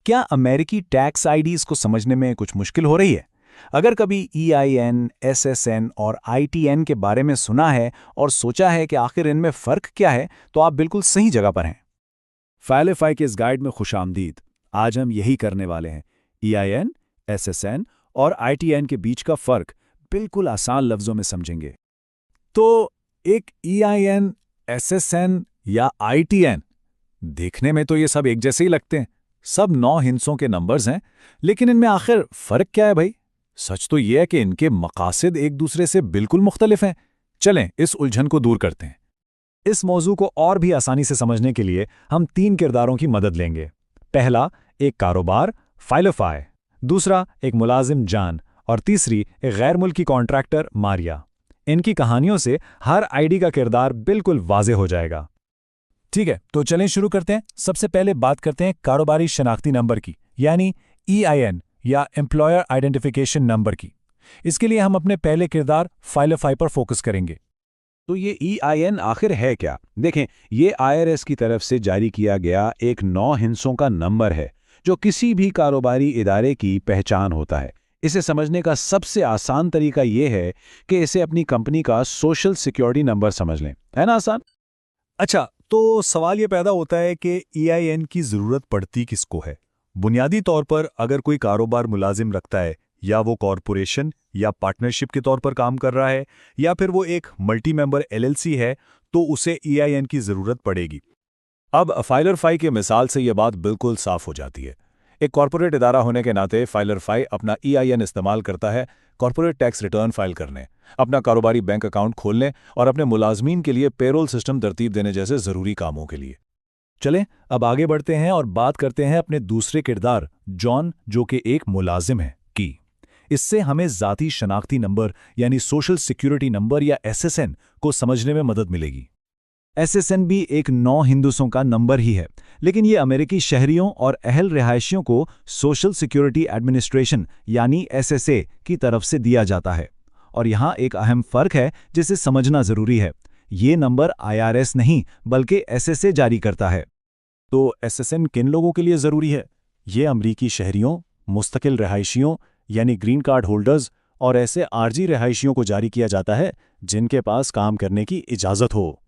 क्या अमेरिकी tax IDs को समझने में कुछ मुश्किल हो रही है? अगर कभी EIN, SSN और ITN के बारे में सुना है और सोचा है कि आखिर इनमें फ़र्क क्या है, तो आप बिल्कुल सही जगह पर हैं। फाइलिफाई के इस गाइड में खुशामदीद। आज हम यही करने वाले हैं। EIN, SSN और ITN के बीच का फ़र्क बिल्कुल आसान लफ्ज़ों में समझेंगे। तो एक EIN, SSN या ITN, देखने में तो ये सब एक जैसे ही लगते हैं। सब 9 हिस्सों के नंबर्स हैं, लेकिन इनमें आखिर फ़र्क क्या है भाई? सच तो ये है कि इनके मकासद एक दूसरे से बिल्कुल मुख्तलिफ हैं। चलें इस उलझन को दूर करते हैं। इस मौजू को और भी आसानी से समझने के लिए हम 3 किरदारों की मदद लेंगे। पहला, एक कारोबार फाइलिफाई, दूसरा एक मुलाजिम जान और तीसरी एक गैर मुल्की कॉन्ट्रैक्टर मारिया। इनकी कहानियों से हर आईडी का किरदार बिल्कुल वाज़ेह हो जाएगा। ठीक है, तो चलें शुरू करते हैं। सबसे पहले बात करते हैं कारोबारी शनाख्ती नंबर की, यानी EIN या एम्प्लॉयर आइडेंटिफिकेशन नंबर की। इसके लिए हम अपने पहले किरदार फाइलिफाई पर फोकस करेंगे। तो ये EIN आखिर है क्या? देखें, ये IRS की तरफ से जारी किया गया एक 9 हिस्सों का नंबर है जो किसी भी कारोबारी इदारे की पहचान होता है। इसे समझने का सबसे आसान तरीका ये है कि इसे अपनी कंपनी का सोशल सिक्योरिटी नंबर समझ लें। है ना आसान? अच्छा, तो सवाल ये पैदा होता है कि EIN की ज़रूरत पड़ती किसको है? बुनियादी तौर पर अगर कोई कारोबार मुलाजिम रखता है, या वो कॉरपोरेशन या पार्टनरशिप के तौर पर काम कर रहा है, या फिर वो एक मल्टी मेंबर LLC है, तो उसे EIN की ज़रूरत पड़ेगी। अब फाइलरफाई की मिसाल से ये बात बिल्कुल साफ हो जाती है। एक कॉरपोरेट इदारा होने के नाते फाइलरफाई अपना EIN इस्तेमाल करता है कॉरपोरेट टैक्स रिटर्न फाइल करने, अपना कारोबारी बैंक अकाउंट खोलने और अपने मुलाजमीन के लिए पेरोल सिस्टम तरतीब देने जैसे ज़रूरी कामों के लिए। चलें अब आगे बढ़ते हैं और बात करते हैं अपने दूसरे किरदार जॉन, जो कि एक मुलाजिम है, की। इससे हमें ज़ाती शनाख्ती नंबर यानी सोशल सिक्योरिटी नंबर या SSN को समझने में मदद मिलेगी। SSN भी एक 9 हिंदुओं का नंबर ही है, लेकिन ये अमेरिकी शहरियों और अहल रिहायशियों को सोशल सिक्योरिटी एडमिनिस्ट्रेशन यानी SSA की तरफ से दिया जाता है। और यहाँ एक अहम फ़र्क है जिसे समझना ज़रूरी है। ये नंबर IRS नहीं बल्कि SSA जारी करता है। तो SSN किन लोगों के लिए ज़रूरी है? ये अमरीकी शहरियों, मुस्तकिल रिहायशियों यानी ग्रीन कार्ड होल्डर्स और ऐसे आरजी रिहायशियों को जारी किया जाता है जिनके पास काम करने की इजाज़त हो।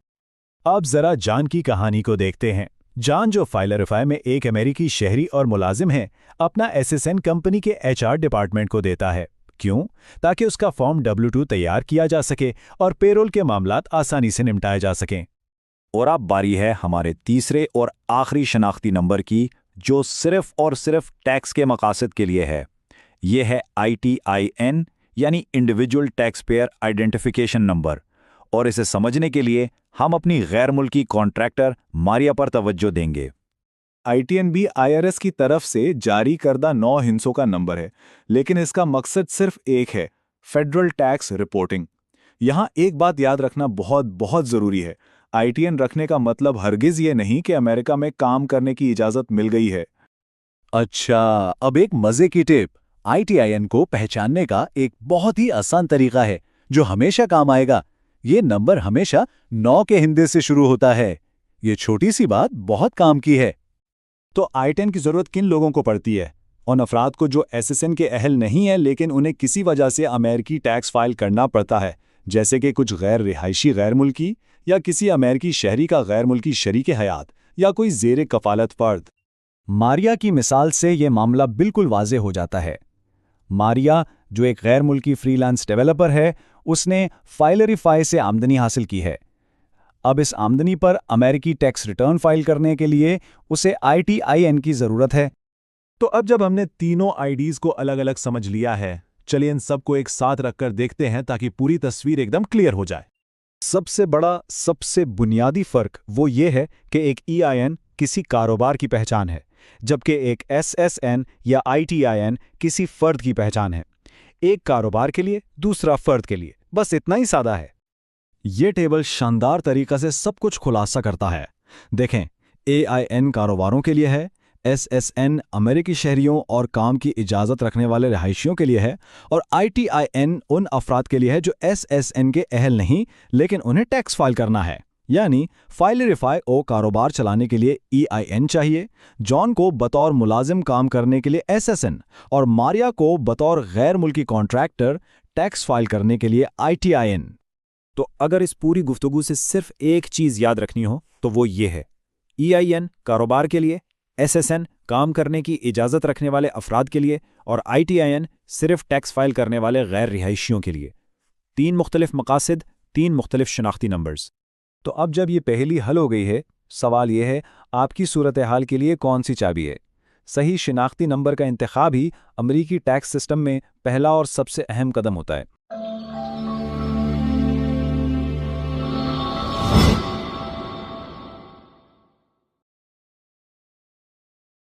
अब ज़रा जान की कहानी को देखते हैं। जान, जो फाइलरफाई में एक अमेरिकी शहरी और मुलाजिम है, अपना SSN कंपनी के HR डिपार्टमेंट को देता है। क्यों? ताकि उसका फॉर्म W2 तैयार किया जा सके और पेरोल के मामलात आसानी से निपटाए जा सकें। और अब बारी है हमारे तीसरे और आखिरी शनाख्ती नंबर की, जो सिर्फ और सिर्फ टैक्स के मकासद के लिए है। ये है ITIN यानी individual tax payer identification number. और इसे समझने के लिए हम अपनी गैर मुल्की कॉन्ट्रैक्टर मारिया पर तवज्जो देंगे। ITN भी IRS की तरफ से जारी करदा 9 हिस्सों का नंबर है, लेकिन इसका मकसद सिर्फ एक है, फेडरल टैक्स रिपोर्टिंग। यहाँ एक बात याद रखना बहुत बहुत ज़रूरी है। ITN रखने का मतलब हरगिज़ ये नहीं कि अमेरिका में काम करने की इजाज़त मिल गई है। अच्छा, अब एक मज़े की टिप। ITIN को पहचानने का एक बहुत ही आसान तरीका है जो हमेशा काम आएगा। ये नंबर हमेशा 9 के हिंदे से शुरू होता है। ये छोटी सी बात बहुत काम की है। तो ITN की ज़रूरत किन लोगों को पड़ती है? उन अफराद को जो SSN के अहल नहीं है लेकिन उन्हें किसी वजह से अमेरिकी टैक्स फाइल करना पड़ता है, जैसे कि कुछ गैर रिहायशी गैर मुल्की या किसी अमेरिकी शहरी का गैर मुल्की शरीक हयात या कोई ज़ेर कफालत फ़र्द। मारिया की मिसाल से ये मामला बिल्कुल वाज़े हो जाता है। मारिया, जो एक गैर मुल्की फ्रीलांस डेवलपर है, उसने फाइलरीफाई से आमदनी हासिल की है। अब इस आमदनी पर अमेरिकी टैक्स रिटर्न फाइल करने के लिए उसे ITIN की ज़रूरत है। तो अब जब हमने तीनों IDs को अलग अलग समझ लिया है, चलिए इन सबको एक साथ रखकर देखते हैं ताकि पूरी तस्वीर एकदम क्लियर हो जाए। सबसे बड़ा, सबसे बुनियादी फ़र्क वो ये है कि एक EIN किसी कारोबार की पहचान है, जबकि एक SSN या ITIN किसी फ़र्द की पहचान है। एक कारोबार के लिए, दूसरा फ़र्द के लिए। बस इतना ही सादा है। ये टेबल शानदार तरीक़ा से सब कुछ खुलासा करता है। देखें, AIN कारोबारों के लिए है, SSN अमेरिकी शहरियों और काम की इजाज़त रखने वाले रिहायशियों के लिए है, और ITIN उन अफराद के लिए है जो SSN के अहल नहीं लेकिन उन्हें टैक्स फाइल करना है। यानी फाइलरिफाई ओ कारोबार चलाने के लिए EIN चाहिए, जॉन को बतौर मुलाजिम काम करने के लिए SSN और मारिया को बतौर गैर मुल्की कॉन्ट्रैक्टर टैक्स फाइल करने के लिए ITIN। तो अगर इस पूरी गुफ्तगू से सिर्फ एक चीज़ याद रखनी हो तो वो ये है, EIN कारोबार के लिए, SSN काम करने की इजाज़त रखने वाले अफराद के लिए और ITIN सिर्फ टैक्स फाइल करने वाले गैर रिहायशियों के लिए। 3 मुख्तलिफ मकासद, 3 मुख्तलिफ शनाख्ती नंबर्स। तो अब जब ये पहेली हल हो गई है, सवाल ये है आपकी सूरत हाल के लिए कौन सी चाबी है? सही शिनाख्ती नंबर का इंतखाब ही अमरीकी टैक्स सिस्टम में पहला और सबसे अहम कदम होता है।